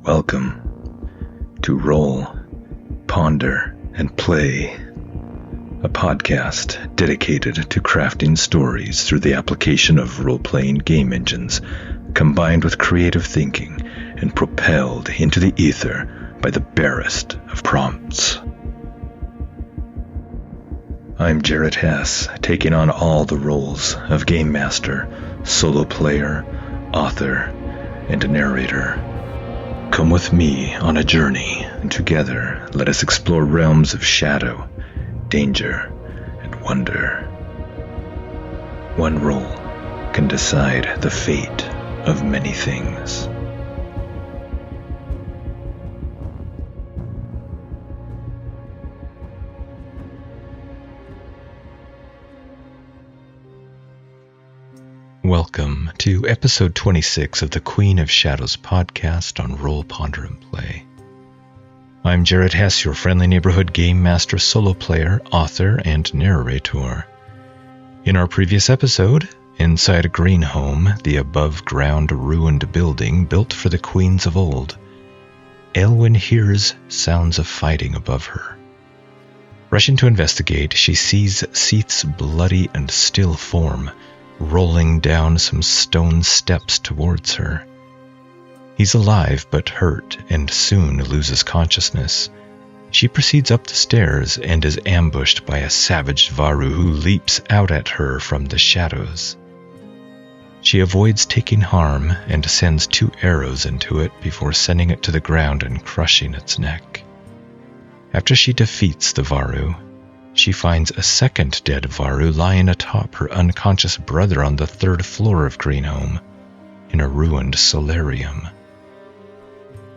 Welcome to Roll, Ponder, and Play, a podcast dedicated to crafting stories through the application of role-playing game engines, combined with creative thinking and propelled into the ether by the barest of prompts. I'm Jarrett Hess, taking on all the roles of Game Master, Solo Player, Author, and Narrator. Come with me on a journey, and together let us explore realms of shadow, danger, and wonder. One role can decide the fate of many things. Welcome to episode 26 of the Queen of Shadows podcast on Roll, Ponder, and Play. I'm Jarrett Hess, your friendly neighborhood game master, solo player, author, and narrator. In our previous episode, inside a Greenhome, the above-ground ruined building built for the queens of old, Eilwen hears sounds of fighting above her. Rushing to investigate, she sees Seith's bloody and still form rolling down some stone steps towards her. He's alive but hurt and soon loses consciousness. She proceeds up the stairs and is ambushed by a savage varou who leaps out at her from the shadows. She avoids taking harm and sends 2 arrows into it before sending it to the ground and crushing its neck. After she defeats the varou, she finds a second dead varou lying atop her unconscious brother on the 3rd floor of Greenhome, in a ruined solarium.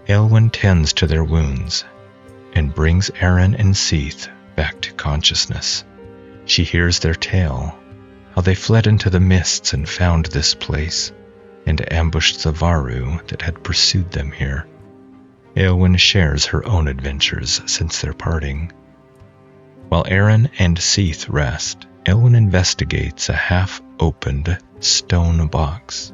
Eilwen tends to their wounds and brings Aron and Seith back to consciousness. She hears their tale, how they fled into the mists and found this place, and ambushed the varou that had pursued them here. Eilwen shares her own adventures since their parting. While Aron and Seith rest, Eilwen investigates a half-opened stone box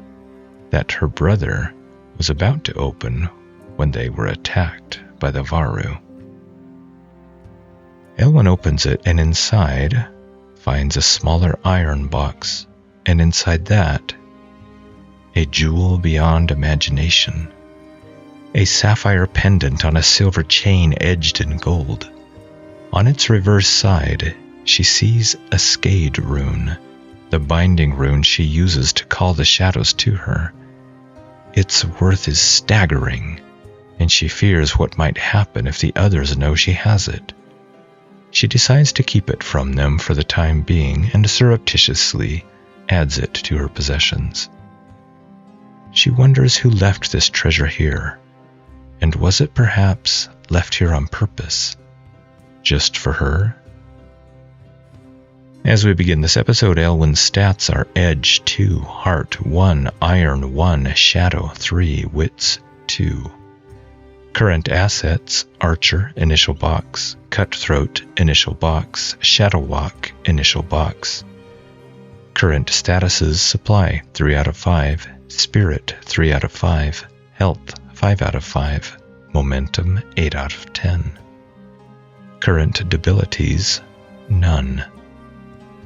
that her brother was about to open when they were attacked by the varou. Eilwen opens it and inside finds a smaller iron box, and inside that, a jewel beyond imagination, a sapphire pendant on a silver chain edged in gold. On its reverse side, she sees a Skade rune, the binding rune she uses to call the shadows to her. Its worth is staggering, and she fears what might happen if the others know she has it. She decides to keep it from them for the time being and surreptitiously adds it to her possessions. She wonders who left this treasure here, and was it perhaps left here on purpose? Just for her? As we begin this episode, Eilwen's stats are Edge 2, Heart 1, Iron 1, Shadow 3, Wits 2. Current assets: Archer, initial box; Cutthroat, initial box; Shadow Walk, initial box. Current statuses: Supply 3 out of 5, Spirit 3 out of 5, Health 5 out of 5, Momentum 8 out of 10. Current abilities: none.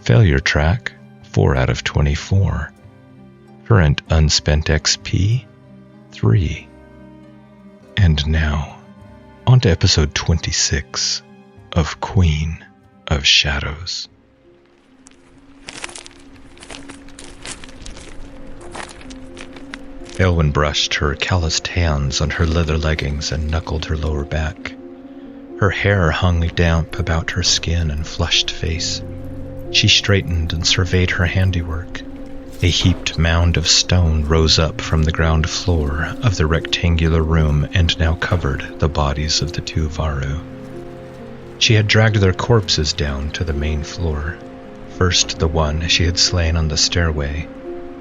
Failure track: 4 out of 24. Current unspent XP: 3. And now, on to episode 26 of Queen of Shadows. Eilwen brushed her calloused hands on her leather leggings and knuckled her lower back. Her hair hung damp about her skin and flushed face. She straightened and surveyed her handiwork. A heaped mound of stone rose up from the ground floor of the rectangular room and now covered the bodies of the 2 varou. She had dragged their corpses down to the main floor, first the one she had slain on the stairway,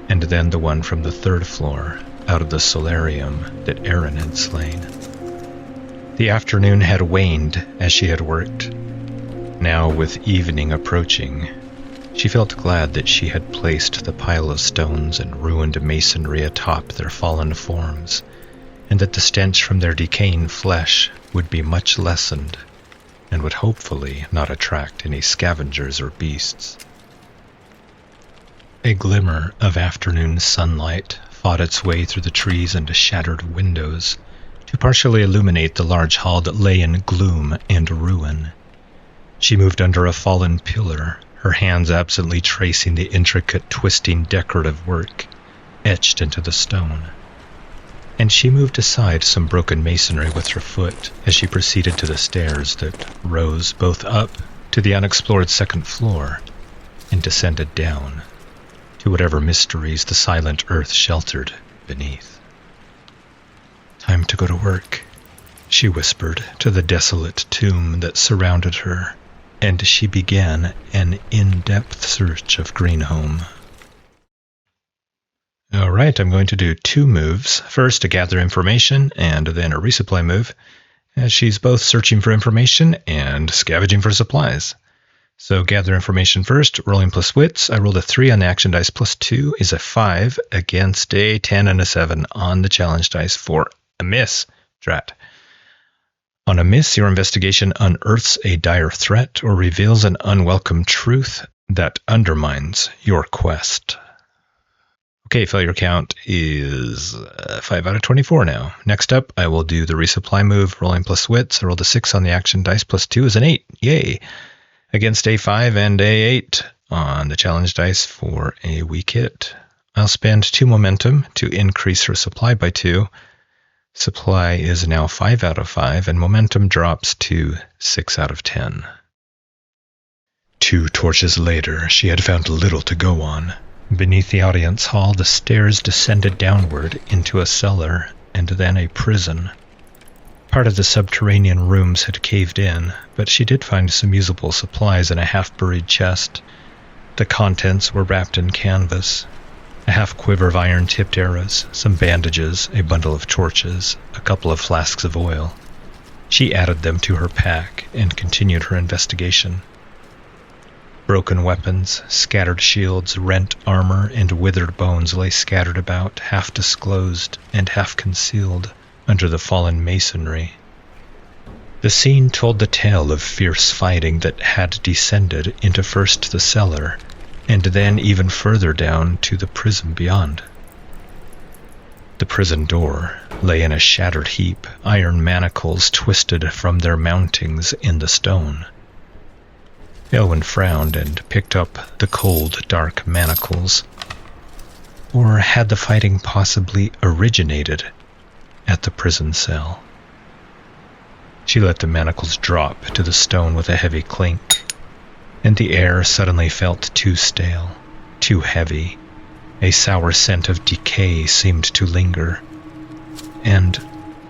and then the one from the 3rd floor out of the solarium that Aron had slain. The afternoon had waned as she had worked. Now, with evening approaching, she felt glad that she had placed the pile of stones and ruined masonry atop their fallen forms, and that the stench from their decaying flesh would be much lessened, and would hopefully not attract any scavengers or beasts. A glimmer of afternoon sunlight fought its way through the trees and shattered windows to partially illuminate the large hall that lay in gloom and ruin. She moved under a fallen pillar, her hands absently tracing the intricate, twisting decorative work etched into the stone. And she moved aside some broken masonry with her foot as she proceeded to the stairs that rose both up to the unexplored second floor and descended down to whatever mysteries the silent earth sheltered beneath. "Time to go to work," she whispered to the desolate tomb that surrounded her, and she began an in-depth search of Greenhome. All right, I'm going to do 2 moves. First, to gather information, and then a resupply move, as she's both searching for information and scavenging for supplies. So gather information first, rolling plus wits. I rolled a 3 on the action dice, plus 2 is a 5 against a 10 and a 7 on the challenge dice for a miss. Drat. On a miss, your investigation unearths a dire threat or reveals an unwelcome truth that undermines your quest. Okay, failure count is 5 out of 24 now. Next up, I will do the resupply move, rolling plus wits. I rolled a 6 on the action dice, plus 2 is an 8. Yay! Against a 5 and a 8 on the challenge dice for a weak hit. I'll spend 2 momentum to increase her supply by 2. Supply is now 5 out of 5, and momentum drops to 6 out of 10. 2 torches later, she had found little to go on. Beneath the audience hall, the stairs descended downward into a cellar and then a prison. Part of the subterranean rooms had caved in, but she did find some usable supplies in a half-buried chest. The contents were wrapped in canvas. A half-quiver of iron-tipped arrows, some bandages, a bundle of torches, a couple of flasks of oil. She added them to her pack and continued her investigation. Broken weapons, scattered shields, rent armor, and withered bones lay scattered about, half disclosed and half concealed under the fallen masonry. The scene told the tale of fierce fighting that had descended into first the cellar, and then even further down to the prison beyond. The prison door lay in a shattered heap, iron manacles twisted from their mountings in the stone. Eilwen frowned and picked up the cold, dark manacles. Or had the fighting possibly originated at the prison cell? She let the manacles drop to the stone with a heavy clink, and the air suddenly felt too stale, too heavy. A sour scent of decay seemed to linger. And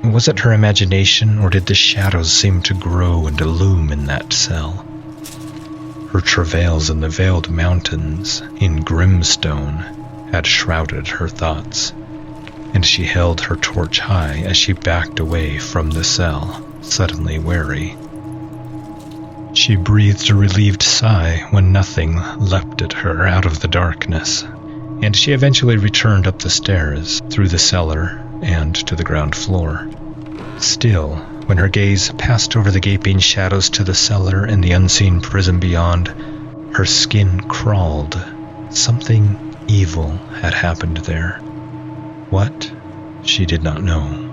was it her imagination, or did the shadows seem to grow and loom in that cell? Her travails in the veiled mountains in Grimstone had shrouded her thoughts, and she held her torch high as she backed away from the cell, suddenly wary. She breathed a relieved sigh when nothing leapt at her out of the darkness, and she eventually returned up the stairs, through the cellar, and to the ground floor. Still, when her gaze passed over the gaping shadows to the cellar and the unseen prison beyond, her skin crawled. Something evil had happened there. What? She did not know.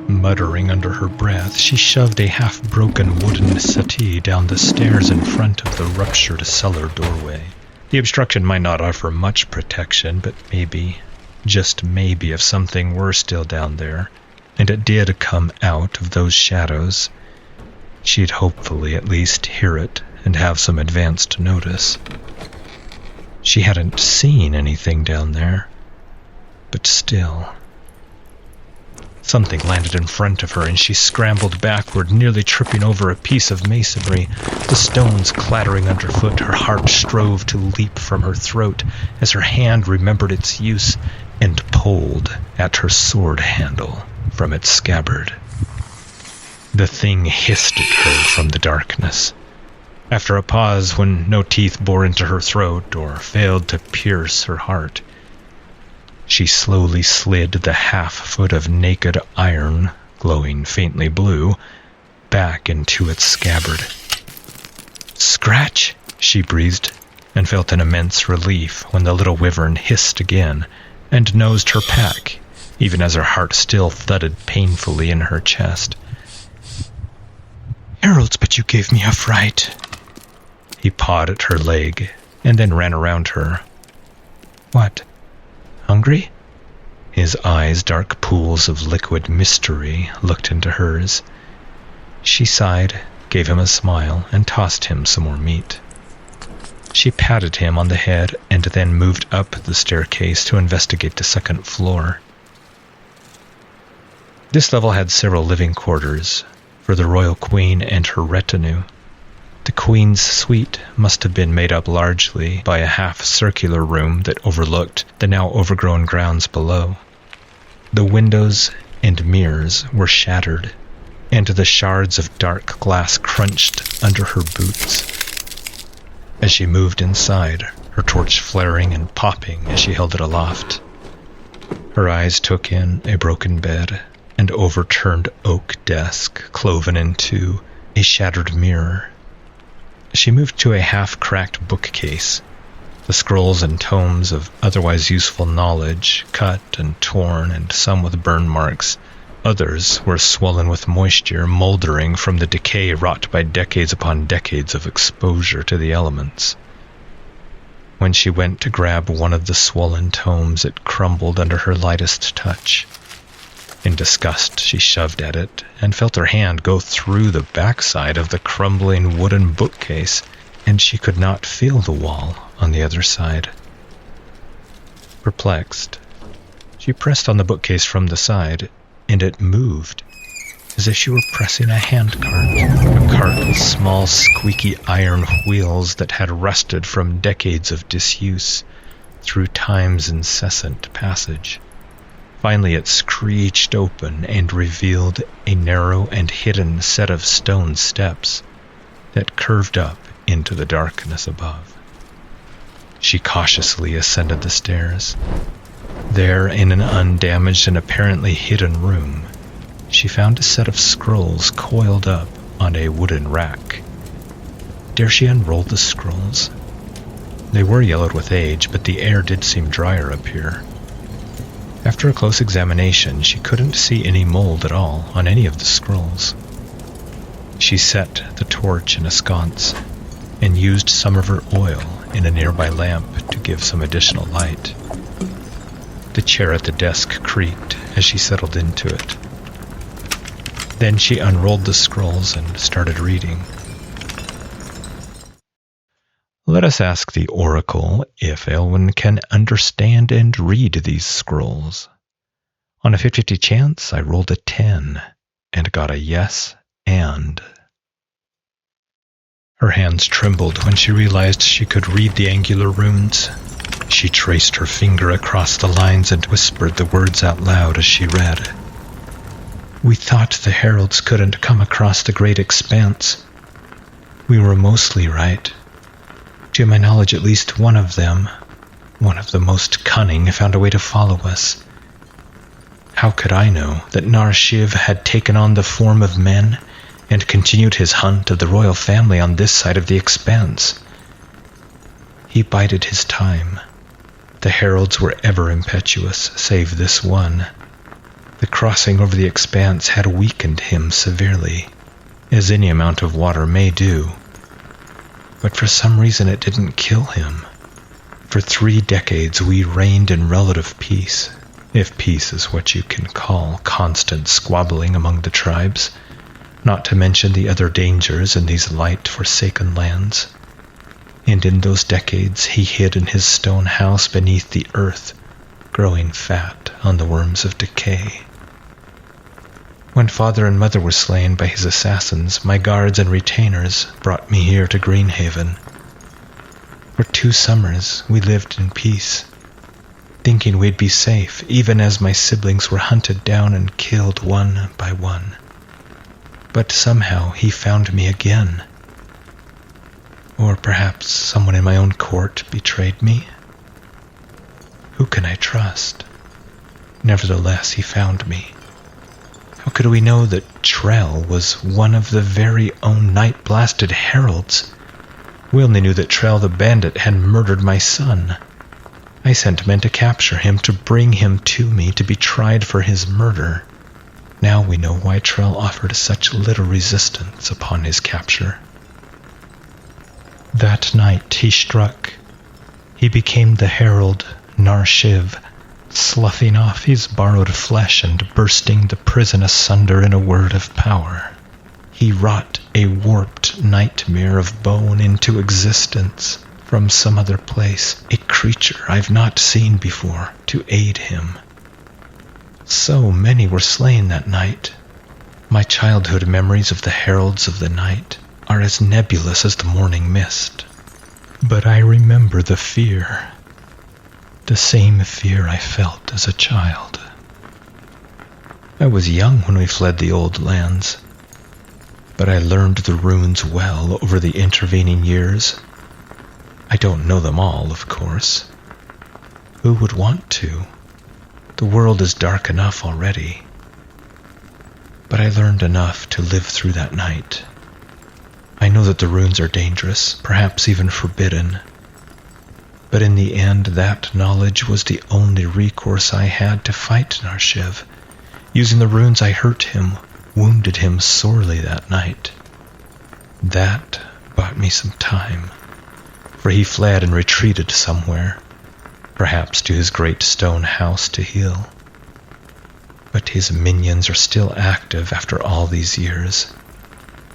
Muttering under her breath, she shoved a half-broken wooden settee down the stairs in front of the ruptured cellar doorway. The obstruction might not offer much protection, but maybe, just maybe, if something were still down there, and it did come out of those shadows, she'd hopefully at least hear it and have some advanced notice. She hadn't seen anything down there, but still. Something landed in front of her, and she scrambled backward, nearly tripping over a piece of masonry. The stones clattering underfoot, her heart strove to leap from her throat as her hand remembered its use and pulled at her sword handle from its scabbard. The thing hissed at her from the darkness. After a pause, when no teeth bore into her throat or failed to pierce her heart, she slowly slid the half-foot of naked iron, glowing faintly blue, back into its scabbard. "Scratch!" she breathed, and felt an immense relief when the little wyvern hissed again and nosed her pack, even as her heart still thudded painfully in her chest. "Heralds, but you gave me a fright." He pawed at her leg and then ran around her. "What? Hungry?" His eyes, dark pools of liquid mystery, looked into hers. She sighed, gave him a smile, and tossed him some more meat. She patted him on the head and then moved up the staircase to investigate the second floor. This level had several living quarters for the royal queen and her retinue. The queen's suite must have been made up largely by a half-circular room that overlooked the now overgrown grounds below. The windows and mirrors were shattered, and the shards of dark glass crunched under her boots. As she moved inside, her torch flaring and popping as she held it aloft, her eyes took in a broken bed, an overturned oak desk cloven in two, a shattered mirror. She moved to a half-cracked bookcase, the scrolls and tomes of otherwise useful knowledge, cut and torn and some with burn marks. Others were swollen with moisture, moldering from the decay wrought by decades upon decades of exposure to the elements. When she went to grab one of the swollen tomes, it crumbled under her lightest touch. In disgust, she shoved at it and felt her hand go through the backside of the crumbling wooden bookcase, and she could not feel the wall on the other side. Perplexed, she pressed on the bookcase from the side, and it moved, as if she were pressing a handcart, a cart with small, squeaky iron wheels that had rusted from decades of disuse through time's incessant passage. Finally it screeched open and revealed a narrow and hidden set of stone steps that curved up into the darkness above. She cautiously ascended the stairs. There, in an undamaged and apparently hidden room, she found a set of scrolls coiled up on a wooden rack. Dare she unroll the scrolls? They were yellowed with age, but the air did seem drier up here. After a close examination, she couldn't see any mold at all on any of the scrolls. She set the torch in a sconce and used some of her oil in a nearby lamp to give some additional light. The chair at the desk creaked as she settled into it. Then she unrolled the scrolls and started reading. Let us ask the oracle if Eilwen can understand and read these scrolls. On a 50-50 chance, I rolled a 10 and got a yes and. Her hands trembled when she realized she could read the angular runes. She traced her finger across the lines and whispered the words out loud as she read. "We thought the heralds couldn't come across the great expanse. We were mostly right. To my knowledge, at least one of them, one of the most cunning, found a way to follow us. How could I know that Nar Shiv had taken on the form of men and continued his hunt of the royal family on this side of the expanse? He bided his time. The heralds were ever impetuous, save this one. The crossing over the expanse had weakened him severely, as any amount of water may do. But for some reason it didn't kill him. For 3 decades we reigned in relative peace, if peace is what you can call constant squabbling among the tribes, not to mention the other dangers in these light forsaken lands. And in those decades he hid in his stone house beneath the earth, growing fat on the worms of decay. When father and mother were slain by his assassins, my guards and retainers brought me here to Greenhaven. For 2 summers we lived in peace, thinking we'd be safe, even as my siblings were hunted down and killed one by one. But somehow he found me again. Or perhaps someone in my own court betrayed me? Who can I trust? Nevertheless, he found me. How could we know that Trell was one of the very own night-blasted heralds? We only knew that Trell the bandit had murdered my son. I sent men to capture him, to bring him to me, to be tried for his murder. Now we know why Trell offered such little resistance upon his capture. That night he struck. He became the herald Nar-Shiv, sloughing off his borrowed flesh and bursting the prison asunder in a word of power. He wrought a warped nightmare of bone into existence from some other place, a creature I've not seen before, to aid him. So many were slain that night. My childhood memories of the heralds of the night are as nebulous as the morning mist. But I remember the fear. The same fear I felt as a child. I was young when we fled the old lands, but I learned the runes well over the intervening years. I don't know them all, of course. Who would want to? The world is dark enough already. But I learned enough to live through that night. I know that the runes are dangerous, perhaps even forbidden. But in the end, that knowledge was the only recourse I had to fight Nar-Shiv. Using the runes, I hurt him, wounded him sorely that night. That bought me some time, for he fled and retreated somewhere, perhaps to his great stone house to heal. But his minions are still active after all these years.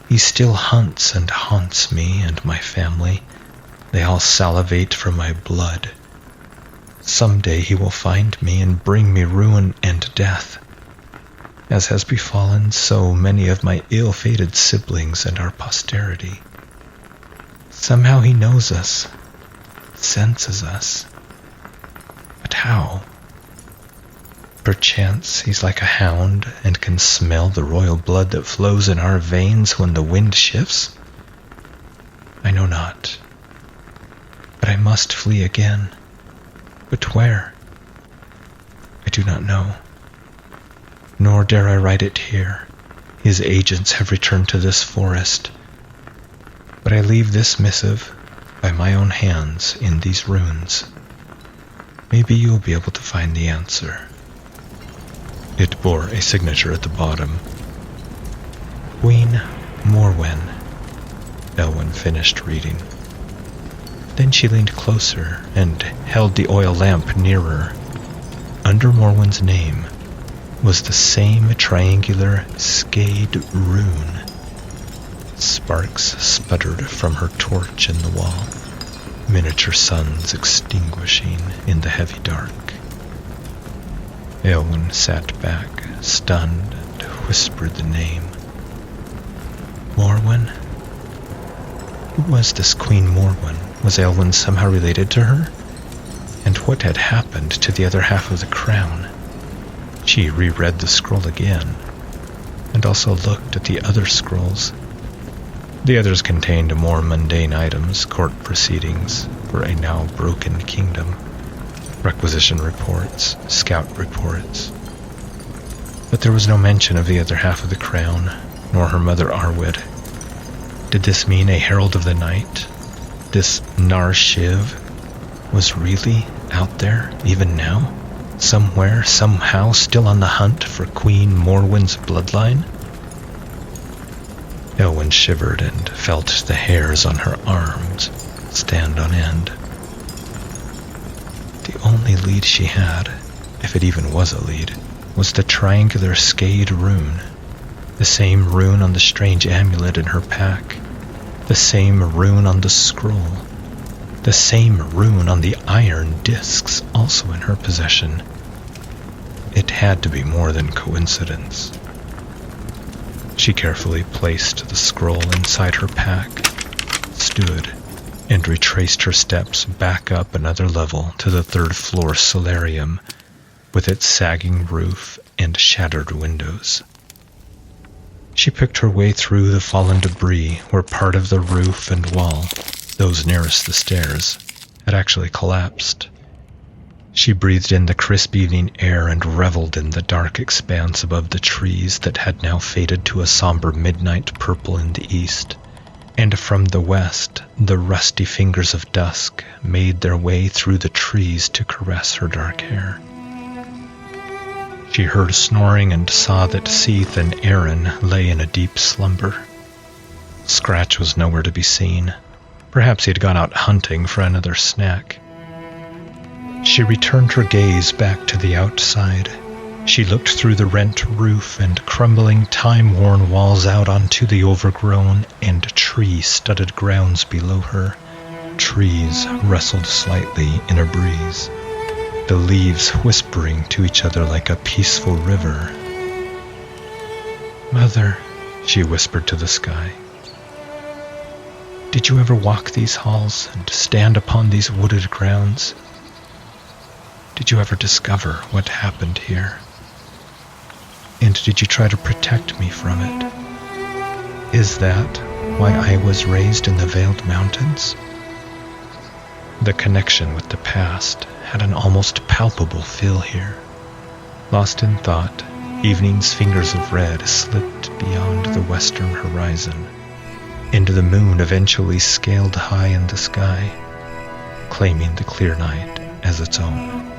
He still hunts and haunts me and my family. They all salivate for my blood. Someday he will find me and bring me ruin and death, as has befallen so many of my ill-fated siblings and our posterity. Somehow he knows us, senses us. But how? Perchance he's like a hound and can smell the royal blood that flows in our veins when the wind shifts? I know not. But I must flee again. But where? I do not know. Nor dare I write it here. His agents have returned to this forest. But I leave this missive by my own hands in these runes. Maybe you'll be able to find the answer. It bore a signature at the bottom. Queen Morwen. Eilwen finished reading. Then she leaned closer and held the oil lamp nearer. Under Morwen's name was the same triangular scade rune. Sparks sputtered from her torch in the wall, miniature suns extinguishing in the heavy dark. Eilwen sat back, stunned, and whispered the name. Morwen? Who was this Queen Morwen? Was Eilwen somehow related to her? And what had happened to the other half of the crown? She reread the scroll again, and also looked at the other scrolls. The others contained more mundane items, court proceedings for a now broken kingdom, requisition reports, scout reports. But there was no mention of the other half of the crown, nor her mother Arwed. Did this mean a herald of the night? This Nar-Shiv was really out there, even now? Somewhere, somehow, still on the hunt for Queen Morwen's bloodline? Eilwen shivered and felt the hairs on her arms stand on end. The only lead she had, if it even was a lead, was the triangular scade rune, the same rune on the strange amulet in her pack, the same rune on the scroll, the same rune on the iron discs also in her possession. It had to be more than coincidence. She carefully placed the scroll inside her pack, stood, and retraced her steps back up another level to the third-floor solarium with its sagging roof and shattered windows. She picked her way through the fallen debris where part of the roof and wall, those nearest the stairs, had actually collapsed. She breathed in the crisp evening air and reveled in the dark expanse above the trees that had now faded to a somber midnight purple in the east, and from the west the rusty fingers of dusk made their way through the trees to caress her dark hair. She heard snoring and saw that Seith and Aron lay in a deep slumber. Scratch was nowhere to be seen. Perhaps he had gone out hunting for another snack. She returned her gaze back to the outside. She looked through the rent roof and crumbling, time-worn walls out onto the overgrown and tree-studded grounds below her. Trees rustled slightly in a breeze, the leaves whispering to each other like a peaceful river. "Mother," she whispered to the sky, "did you ever walk these halls and stand upon these wooded grounds? Did you ever discover what happened here? And did you try to protect me from it? Is that why I was raised in the Veiled Mountains?" The connection with the past had an almost palpable feel here. Lost in thought, evening's fingers of red slipped beyond the western horizon, and the moon eventually scaled high in the sky, claiming the clear night as its own.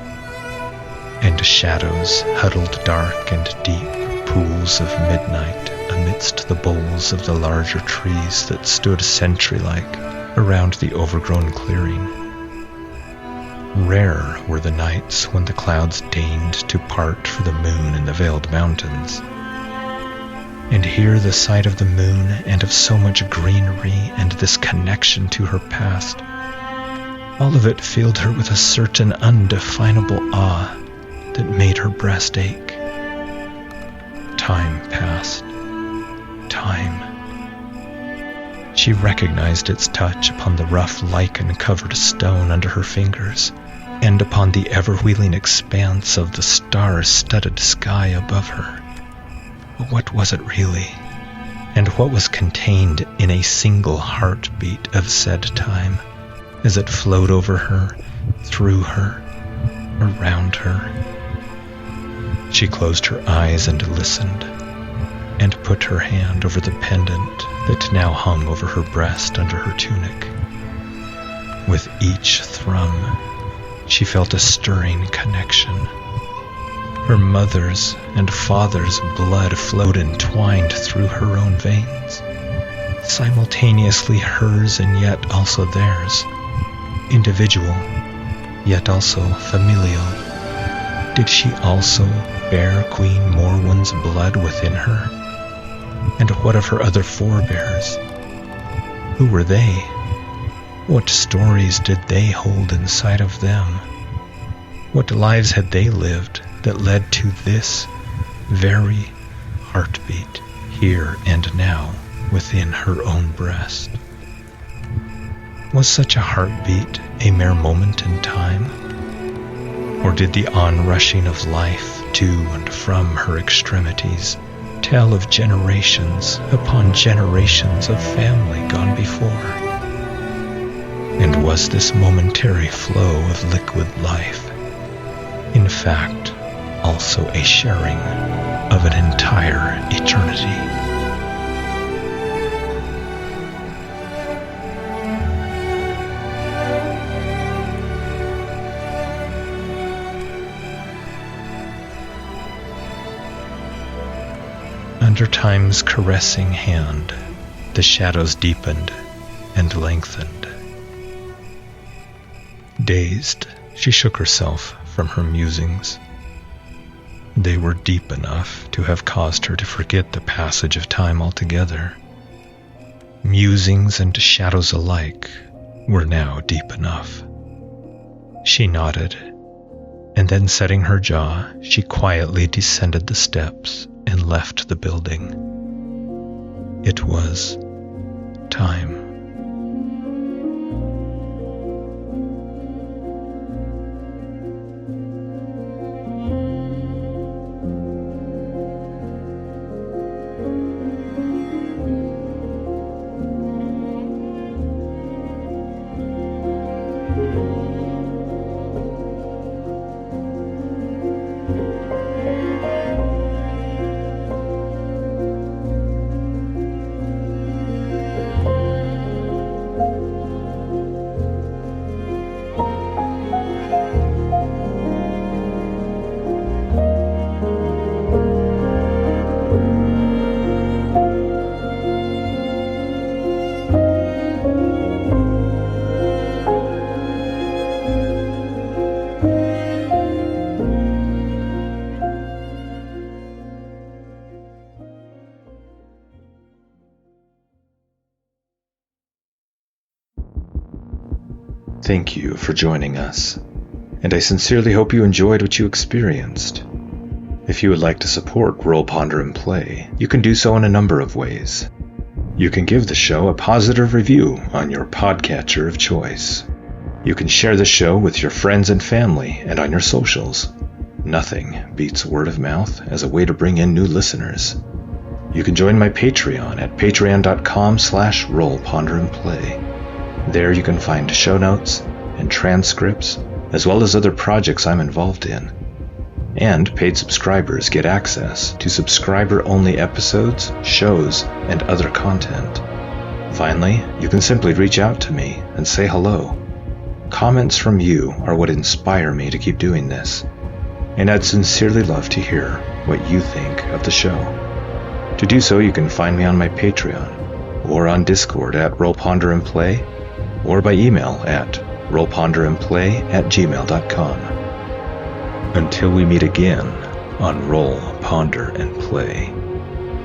And shadows huddled dark and deep pools of midnight amidst the boles of the larger trees that stood sentry-like around the overgrown clearing. Rare were the nights when the clouds deigned to part for the moon in the Veiled Mountains. And here the sight of the moon and of so much greenery and this connection to her past, all of it filled her with a certain undefinable awe that made her breast ache. Time passed. Time. She recognized its touch upon the rough lichen-covered stone under her fingers, and upon the ever-wheeling expanse of the star-studded sky above her. But what was it really? And what was contained in a single heartbeat of said time, as it flowed over her, through her, around her? She closed her eyes and listened, and put her hand over the pendant that now hung over her breast under her tunic. With each thrum, she felt a stirring connection. Her mother's and father's blood flowed entwined through her own veins, simultaneously hers and yet also theirs, individual, yet also familial. Did she also bear Queen Morwen's blood within her? And what of her other forebears? Who were they? What stories did they hold inside of them? What lives had they lived that led to this very heartbeat here and now within her own breast? Was such a heartbeat a mere moment in time? Or did the onrushing of life to and from her extremities tell of generations upon generations of family gone before? And was this momentary flow of liquid life, in fact, also a sharing of an entire eternity? Under time's caressing hand, the shadows deepened and lengthened. Dazed, she shook herself from her musings. They were deep enough to have caused her to forget the passage of time altogether. Musings and shadows alike were now deep enough. She nodded, and then setting her jaw, she quietly descended the steps and left the building. It was time. Thank you for joining us, and I sincerely hope you enjoyed what you experienced. If you would like to support Roll, Ponder, and Play, you can do so in a number of ways. You can give the show a positive review on your podcatcher of choice. You can share the show with your friends and family and on your socials. Nothing beats word of mouth as a way to bring in new listeners. You can join my Patreon at patreon.com/rollponderandplay. There you can find show notes and transcripts, as well as other projects I'm involved in. And paid subscribers get access to subscriber-only episodes, shows, and other content. Finally, you can simply reach out to me and say hello. Comments from you are what inspire me to keep doing this, and I'd sincerely love to hear what you think of the show. To do so, you can find me on my Patreon, or on Discord at Roll, Ponder, and Play, or by email at rollponderandplay@gmail.com. Until we meet again on Roll, Ponder, and Play,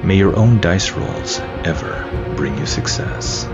may your own dice rolls ever bring you success.